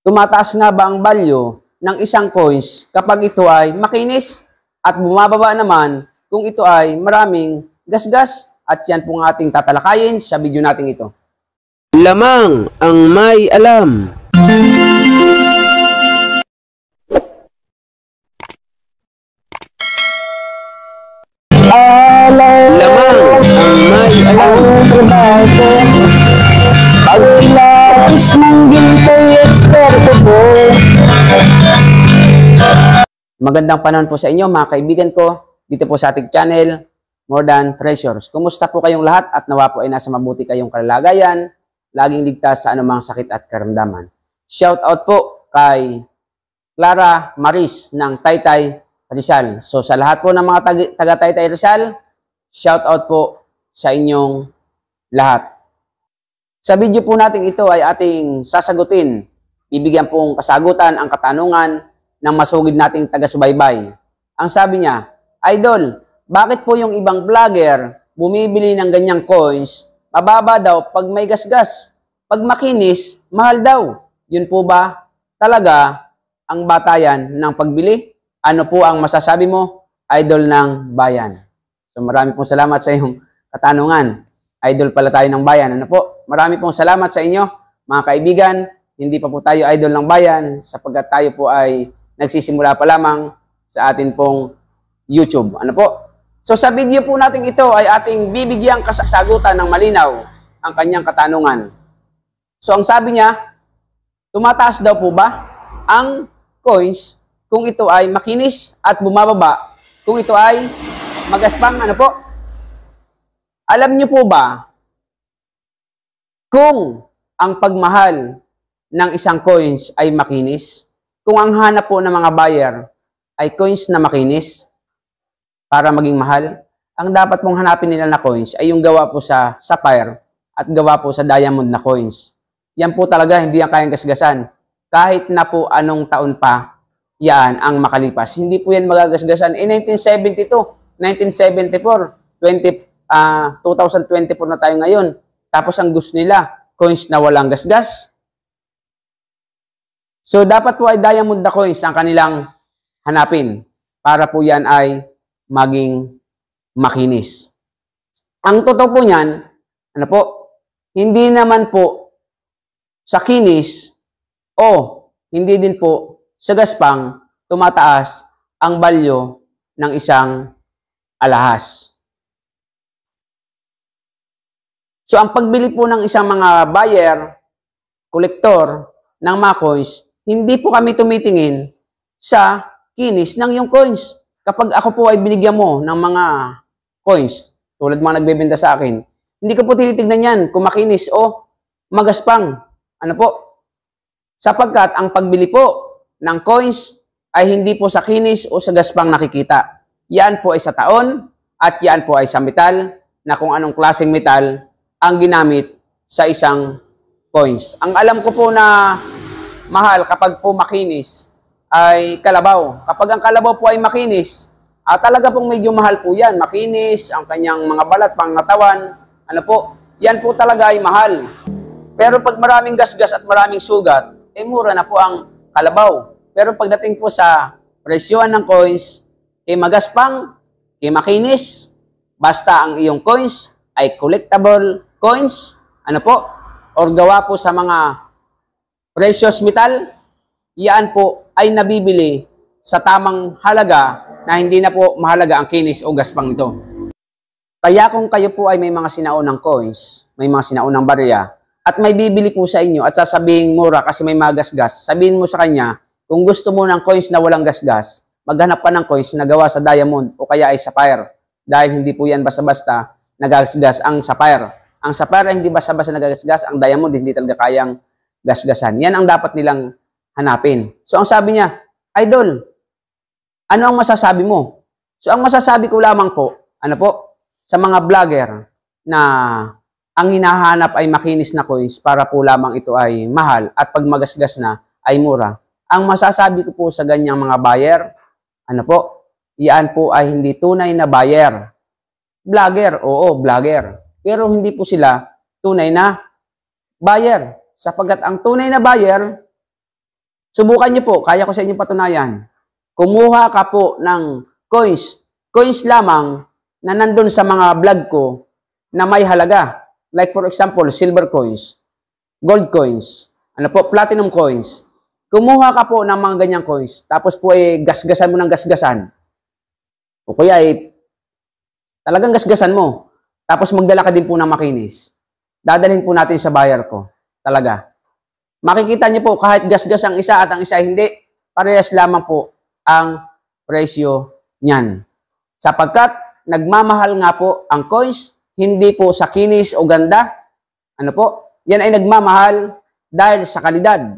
Tumataas nga ba ang value ng isang coins kapag ito ay makinis at bumababa naman kung ito ay maraming gasgas? At yan po ang ating tatalakayin sa video natin ito. Lamang ang may alam. Lamang ang may alam. Pagkilais ng ginto'y eksperto po. Magandang panahon po sa inyo mga kaibigan ko dito po sa ating channel, More Than Treasures. Kumusta po kayong lahat at nawa po ay nasa mabuti kayong kalagayan, laging ligtas sa anumang sakit at karamdaman. Shout out po kay Clara Maris ng Taytay Rizal. So sa lahat po ng mga taga Taytay Rizal, shout out po sa inyong lahat. Sa video po natin ito ay ating sasagutin. Bibigyan pong kasagutan ang katanungan ng masugid nating taga-subaybay. Ang sabi niya, Idol, bakit po yung ibang vlogger bumibili ng ganyang coins, mababa daw pag may gasgas, pag makinis, mahal daw? Yun po ba talaga ang batayan ng pagbili? Ano po ang masasabi mo, Idol ng Bayan? So marami pong salamat sa iyong katanungan. Idol pala tayo ng bayan. Ano po? Marami pong salamat sa inyo, mga kaibigan. Hindi pa po tayo idol ng bayan sapagkat tayo po ay nagsisimula pa lamang sa atin pong YouTube. Ano po? So sa video po natin ito ay ating bibigyang kasagutan ng malinaw ang kanyang katanungan. So ang sabi niya, tumataas daw po ba ang coins kung ito ay makinis at bumababa kung ito ay magaspang? Ano po? Alam niyo po ba kung ang pagmahal ng isang coins ay makinis, kung ang hanap po ng mga buyer ay coins na makinis para maging mahal, ang dapat pong hanapin nila na coins ay yung gawa po sa sapphire at gawa po sa diamond na coins. Yan po talaga, hindi yan kayang gasgasan. Kahit na po anong taon pa yan ang makalipas. Hindi po yan magagasgasan. In 1972, 1974, 2024 na tayo ngayon. Tapos ang gusto nila, coins na walang gasgas. So dapat po ay diamond na coins ang kanilang hanapin para po yan ay maging makinis. Ang totoo po niyan, ano po, hindi naman po sa kinis o hindi din po sa gaspang tumataas ang value ng isang alahas. So, ang pagbili po ng isang mga buyer, kolektor ng mga coins, hindi po kami tumitingin sa kinis ng iyong coins. Kapag ako po ay binigyan mo ng mga coins, tulad mga nagbebenta sa akin, hindi ko po tinitignan yan kung makinis o magaspang. Ano po? Sapagkat ang pagbili po ng coins ay hindi po sa kinis o sa gaspang nakikita. Yan po ay sa taon at yan po ay sa metal na kung anong klaseng metal ang ginamit sa isang coins. Ang alam ko po na mahal kapag po makinis ay kalabaw. Kapag ang kalabaw po ay makinis, talaga pong medyo mahal po yan. Makinis, ang kanyang mga balat, pangatawan, ano po, yan po talaga ay mahal. Pero pag maraming gasgas at maraming sugat, mura na po ang kalabaw. Pero pagdating po sa presyohan ng coins, magaspang, makinis, basta ang iyong coins ay collectible coins, ano po, or gawa po sa mga precious metal, yan po ay nabibili sa tamang halaga na hindi na po mahalaga ang kinis o gaspang nito. Kaya kung kayo po ay may mga sinaunang coins, may mga sinaunang barya, at may bibili po sa inyo at sasabihin mura kasi may mga gasgas, sabihin mo sa kanya, kung gusto mo ng coins na walang gasgas, maghanap pa ng coins na gawa sa diamond o kaya ay sapphire. Dahil hindi po yan basta-basta nagasgas ang sapphire. Ang sapphire hindi basta-basta nagagasgas, ang diamond hindi talaga kayang gasgasan. Yan ang dapat nilang hanapin. So ang sabi niya, Idol, ano ang masasabi mo? So ang masasabi ko lamang po, ano po, sa mga vlogger na ang hinahanap ay makinis na coins para po lamang ito ay mahal at pag magasgas na ay mura. Ang masasabi ko po sa ganyang mga buyer, ano po, iyan po ay hindi tunay na buyer. Vlogger, oo, vlogger. Pero hindi po sila tunay na buyer. Sapagkat ang tunay na buyer, Subukan nyo po, kaya ko sa inyong patunayan. Kumuha ka po ng coins lamang na nandun sa mga vlog ko na may halaga. Like for example, silver coins, gold coins, platinum coins. Kumuha ka po ng mga ganyang coins, tapos po gasgasan mo ng gasgasan. O kaya talagang gasgasan mo. Tapos magdala ka din po ng makinis. Dadalhin po natin sa buyer ko. Talaga. Makikita niyo po kahit gasgas ang isa at ang isa hindi, parehas lamang po ang presyo niyan. Sapagkat nagmamahal nga po ang coins, hindi po sa kinis o ganda. Yan ay nagmamahal dahil sa kalidad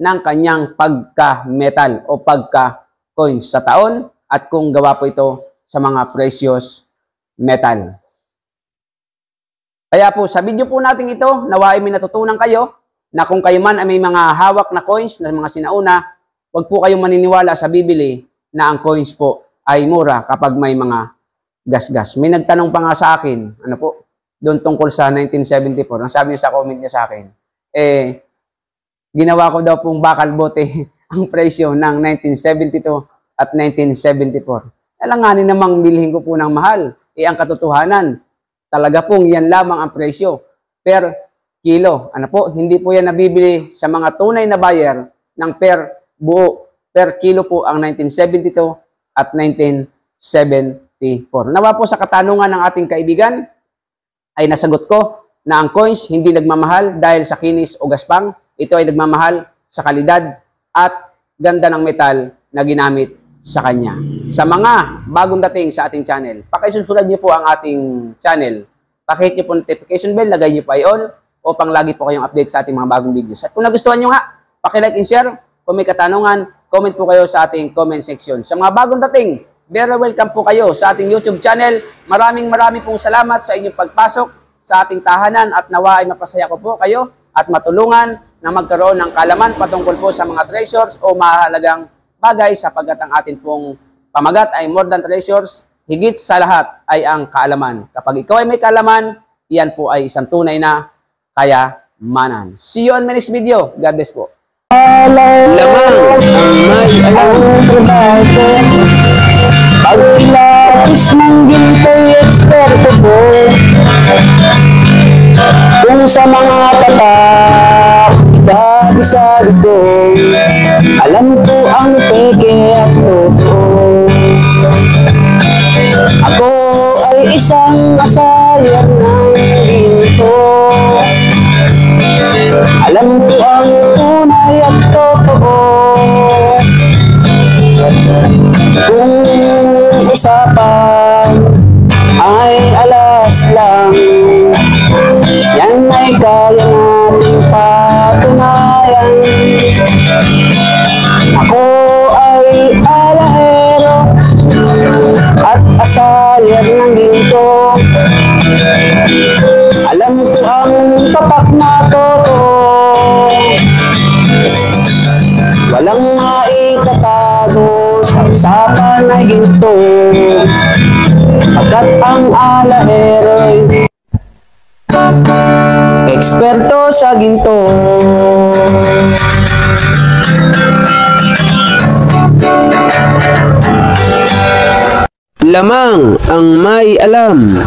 ng kanyang pagka-metal o pagka-coins sa taon at kung gawa po ito sa mga precious metal. Kaya po, sa video po natin ito, naway may natutunan kayo na kung kayo man ay may mga hawak na coins na mga sinauna, huwag po kayong maniniwala sa bibili na ang coins po ay mura kapag may mga gasgas. May nagtanong pa nga sa akin, doon tungkol sa 1974. Ang sabi niya sa comment niya sa akin, ginawa ko daw pong bakal bote ang presyo ng 1972 at 1974. Alanganin namang bilhin ko po ng mahal. Ang katotohanan, talaga pong yan lamang ang presyo per kilo. Hindi po yan nabibili sa mga tunay na buyer ng per kilo po ang 1972 at 1974. Nawa po sa katanungan ng ating kaibigan ay nasagot ko na ang coins hindi nagmamahal dahil sa kinis o gaspang. Ito ay nagmamahal sa kalidad at ganda ng metal na ginamit sa kanya. Sa mga bagong dating sa ating channel, pakisusunod niyo po ang ating channel. Pakihit niyo po notification bell, lagay niyo pa i-on upang lagi po kayong update sa ating mga bagong videos. At kung nagustuhan niyo nga, pakilike and share. Kung may katanungan, comment po kayo sa ating comment section. Sa mga bagong dating, very welcome po kayo sa ating YouTube channel. Maraming pong salamat sa inyong pagpasok sa ating tahanan at nawa ay mapasaya ko po kayo at matulungan na magkaroon ng kaalaman patungkol po sa mga treasures o mahalagang bagay sapagkat ang atin pong pamagat ay more than treasures, higit sa lahat ay ang kaalaman. Kapag ikaw ay may kaalaman, iyan po ay isang tunay na kayamanan. See you on my next video. God bless po. Lamang ang may alam. Pagkilapis ng ginto'y eksperto po. Kung sa mga tatak, sabi ko, alam ko ang peke at totoo. Ako ay isang asayan ng ginto. Alam ko ang tunay at totoo. Kung usapan ay alas lang, yan ay kaya nating patunayan. Ako ay alahero at asayan ng ginto. Alam ko ang tapak na totoo. Walang maitatago sa usapan ay ginto. Pagkat ang alahero'y eksperto sa ginto. Lamang ang may alam.